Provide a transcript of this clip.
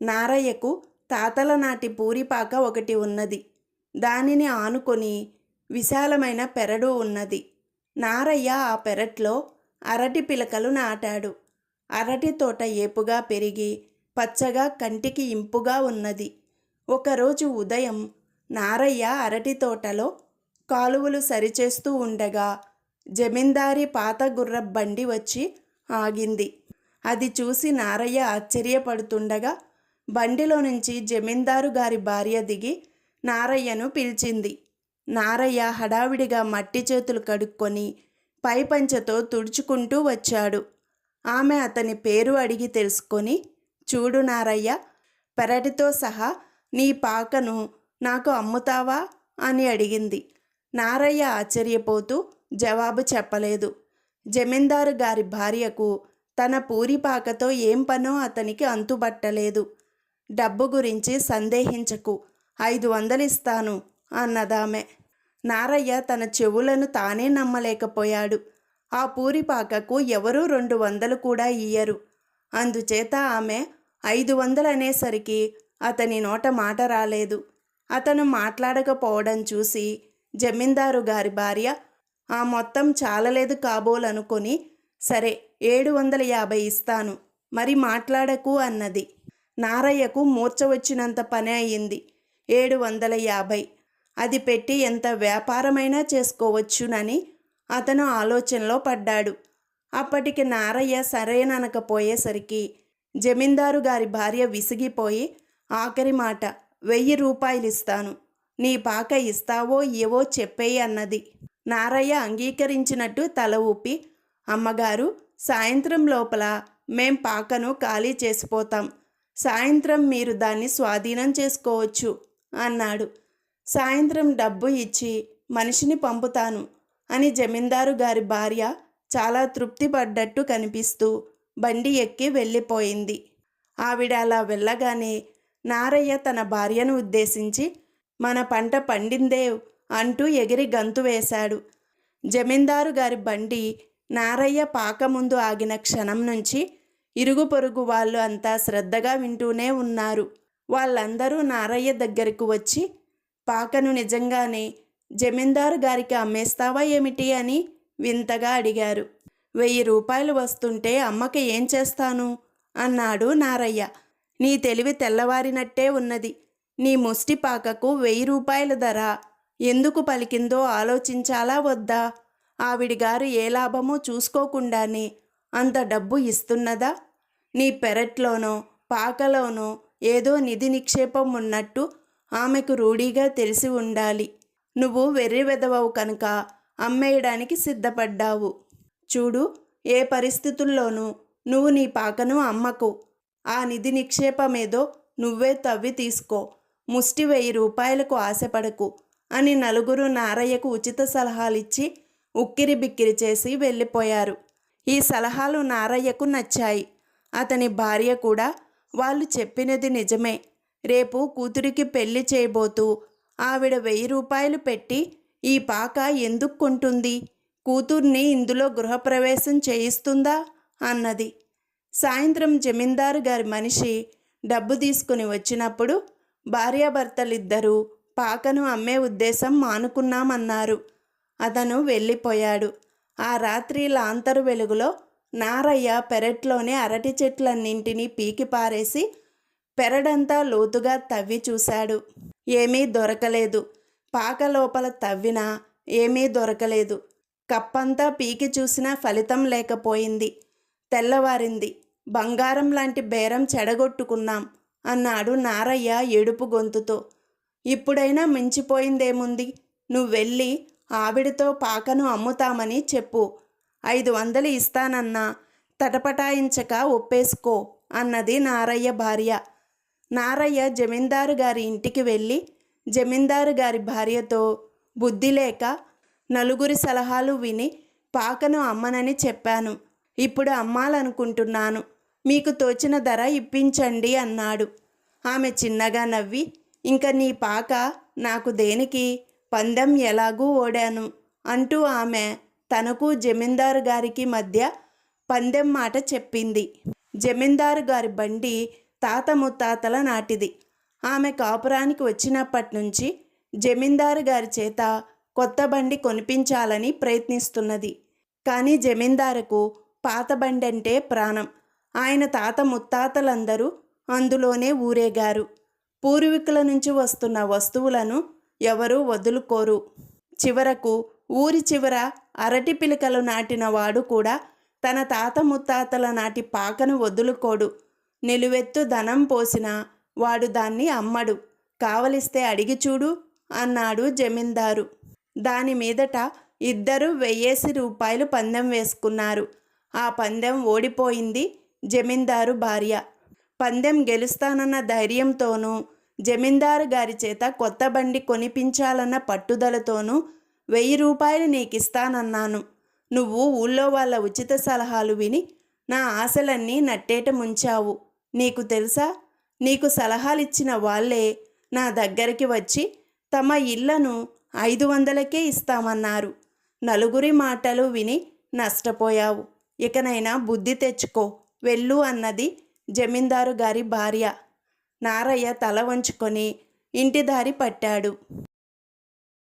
నారయ్యకు తాతల నాటి పూరిపాక ఒకటి ఉన్నది. దానిని ఆనుకొని విశాలమైన పెరడు ఉన్నది. నారయ్య ఆ పెరట్లో అరటి పిలకలు నాటాడు. అరటి తోట ఏపుగా పెరిగి పచ్చగా కంటికి ఇంపుగా ఉన్నది. ఒకరోజు ఉదయం నారయ్య అరటి తోటలో కాలువలు సరిచేస్తూ ఉండగా జమీందారీ పాత గుర్రపు బండి వచ్చి ఆగింది. అది చూసి నారయ్య ఆశ్చర్యపడుతుండగా బండిలో నుంచి జమీందారు గారి భార్య దిగి నారయ్యను పిలిచింది. నారయ్య హడావిడిగా మట్టి చేతులు కడుక్కొని పైపంచతో తుడుచుకుంటూ వచ్చాడు. ఆమె అతని పేరు అడిగి తెలుసుకొని, చూడు నారయ్య, పెరటితో సహా నీ పాకను నాకు అమ్ముతావా అని అడిగింది. నారయ్య ఆశ్చర్యపోతూ జవాబు చెప్పలేదు. జమీందారు గారి భార్యకు తన పూరిపాకతో ఏం పనో అతనికి అంతుబట్టలేదు. డబ్బు గురించి సందేహించకు, 500 ఇస్తాను అన్నదామె. నారయ్య తన చెవులను తానే నమ్మలేకపోయాడు. ఆ పూరిపాకకు ఎవరూ 200 కూడా ఇయ్యరు. అందుచేత ఆమె 500 అనేసరికి అతని నోట మాట రాలేదు. అతను మాట్లాడకపోవడం చూసి జమీందారు గారి భార్య ఆ మొత్తం చాలలేదు కాబోలనుకొని, సరే 750 ఇస్తాను, మరి మాట్లాడకు అన్నది. నారయ్యకు మూర్ఛ వచ్చినంత పని అయింది. 750, అది పెట్టి ఎంత వ్యాపారమైనా చేసుకోవచ్చునని అతను ఆలోచనలో పడ్డాడు. అప్పటికి నారయ్య సరేననకపోయేసరికి జమీందారు గారి భార్య విసిగిపోయి, ఆఖరి మాట 1000 రూపాయలు ఇస్తాను, నీ పాక ఇస్తావో ఏవో చెప్పేయి అన్నది. నారయ్య అంగీకరించినట్టు తల ఊపి, అమ్మగారు, సాయంత్రం లోపల మేం పాకను ఖాళీ చేసిపోతాం. సాయంత్రం మీరు దాన్ని స్వాధీనం చేసుకోవచ్చు అన్నాడు. సాయంత్రం డబ్బు ఇచ్చి మనిషిని పంపుతాను అని జమీందారు గారి భార్య చాలా తృప్తి పడ్డట్టు కనిపిస్తూ బండి ఎక్కి వెళ్ళిపోయింది. ఆవిడ అలా వెళ్ళగానే నారయ్య తన భార్యను ఉద్దేశించి, మన పంట పండిందేవ్ అంటూ ఎగిరి గంతు వేశాడు. జమీందారు గారి బండి నారయ్య పాక ముందు ఆగిన క్షణం నుంచి ఇరుగు పొరుగు వాళ్ళు అంతా శ్రద్ధగా వింటూనే ఉన్నారు. వాళ్ళందరూ నారయ్య దగ్గరకు వచ్చి, పాకను నిజంగానే జమీందారు గారికి అమ్మేస్తావా ఏమిటి అని వింతగా అడిగారు. 1000 రూపాయలు వస్తుంటే అమ్మక ఏం చేస్తాను అన్నాడు నారయ్య. నీ తెలివి తెల్లవారినట్టే ఉన్నది. నీ ముష్టి పాకకు 1000 రూపాయల ధర ఎందుకు పలికిందో ఆలోచించాలా వద్దా? ఆవిడిగారు ఏ లాభమో చూసుకోకుండానే అంత డబ్బు ఇస్తున్నదా? నీ పెరట్లోనో పాకలోనో ఏదో నిధి నిక్షేపం ఉన్నట్టు ఆమెకు రూఢీగా తెలిసి ఉండాలి. నువ్వు వెర్రి వెదవవు కనుక అమ్మేయడానికి సిద్ధపడ్డావు. చూడు, ఏ పరిస్థితుల్లోనూ నువ్వు నీ పాకను అమ్మకు. ఆ నిధి నిక్షేపమేదో నువ్వే తవ్వి తీసుకో. ముష్టి 1000 రూపాయలకు ఆశపడకు అని నలుగురు నారయ్యకు ఉచిత సలహాలిచ్చి ఉక్కిరి బిక్కిరి చేసి వెళ్ళిపోయారు. ఈ సలహాలు నారయ్యకు నచ్చాయి. అతని భార్య కూడా వాళ్ళు చెప్పినది నిజమే, రేపు కూతురికి పెళ్లి చేయబోతూ ఆవిడ 1000 రూపాయలు పెట్టి ఈ పాక ఎందుకు కొంటుంది? కూతుర్ని ఇందులో గృహప్రవేశం చేయిస్తుందా అన్నది. సాయంత్రం జమీందారు గారి మనిషి డబ్బు తీసుకుని వచ్చినప్పుడు భార్యాభర్తలిద్దరూ పాకను అమ్మే ఉద్దేశం మానుకున్నామన్నారు. అతను వెళ్ళిపోయాడు. ఆ రాత్రి లాంతరు వెలుగులో నారయ్య పెరట్లోనే అరటి చెట్లన్నింటినీ పీకి పారేసి పెరడంతా లోతుగా తవ్వి చూశాడు. ఏమీ దొరకలేదు. పాక లోపల తవ్వినా ఏమీ దొరకలేదు. కప్పంతా పీకి చూసినా ఫలితం లేకపోయింది. తెల్లవారింది. బంగారం లాంటి బేరం చెడగొట్టుకున్నాం అన్నాడు నారయ్య ఏడుపు గొంతుతో. ఇప్పుడైనా మించిపోయిందేముంది? నువ్వెళ్ళి ఆవిడతో పాకను అమ్ముతామని చెప్పు. 500 ఇస్తానన్నా తటపటాయించక ఒప్పేసుకో అన్నది నారయ్య భార్య. నారయ్య జమీందారు గారి ఇంటికి వెళ్ళి జమీందారు గారి భార్యతో, బుద్ధి లేక నలుగురి సలహాలు విని పాకను అమ్మనని చెప్పాను. ఇప్పుడు అమ్మాలనుకుంటున్నాను. మీకు తోచిన ధర ఇప్పించండి అన్నాడు. ఆమె చిన్నగా నవ్వి, ఇంక నీ పాక నాకు దేనికి? పందెం ఎలాగూ ఓడాను అంటూ ఆమె తనకు జమీందారు గారికి మధ్య పందెం మాట చెప్పింది. జమీందారు గారి బండి తాత ముత్తాతల నాటిది. ఆమె కాపురానికి వచ్చినప్పటి నుంచి జమీందారు గారి చేత కొత్త బండి కొనిపించాలని ప్రయత్నిస్తున్నది. కానీ జమీందారుకు పాత బండి అంటే ప్రాణం. ఆయన తాత ముత్తాతలందరూ అందులోనే ఊరేగారు. పూర్వీకుల నుంచి వస్తున్న వస్తువులను ఎవరూ వదులుకోరు. చివరకు ఊరి చివర అరటి పిలకలు నాటిన వాడు కూడా తన తాత ముత్తాతల నాటి పాకను వదులుకోడు. నిలువెత్తు ధనం పోసినా వాడు దాన్ని అమ్మడు. కావలిస్తే అడిగి చూడు అన్నాడు జమీందారు. దాని మీదట ఇద్దరు 1000 రూపాయలు పందెం వేసుకున్నారు. ఆ పందెం ఓడిపోయింది జమీందారు భార్య. పందెం గెలుస్తానన్న ధైర్యంతోనూ, జమీందారు గారి చేత కొత్త బండి కొనిపించాలన్న పట్టుదలతోనూ 1000 రూపాయలు నీకిస్తానన్నాను. నువ్వు ఊళ్ళో వాళ్ళ ఉచిత సలహాలు విని నా ఆశలన్నీ నట్టేట ముంచావు. నీకు తెలుసా, నీకు సలహాలిచ్చిన వాళ్ళే నా దగ్గరికి వచ్చి తమ ఇళ్లను 500కే ఇస్తామన్నారు. నలుగురి మాటలు విని నష్టపోయావు. ఇకనైనా బుద్ధి తెచ్చుకో, వెళ్ళు అన్నది జమీందారు గారి భార్య. నారయ్య తల వంచుకొని ఇంటి దారి పట్టాడు.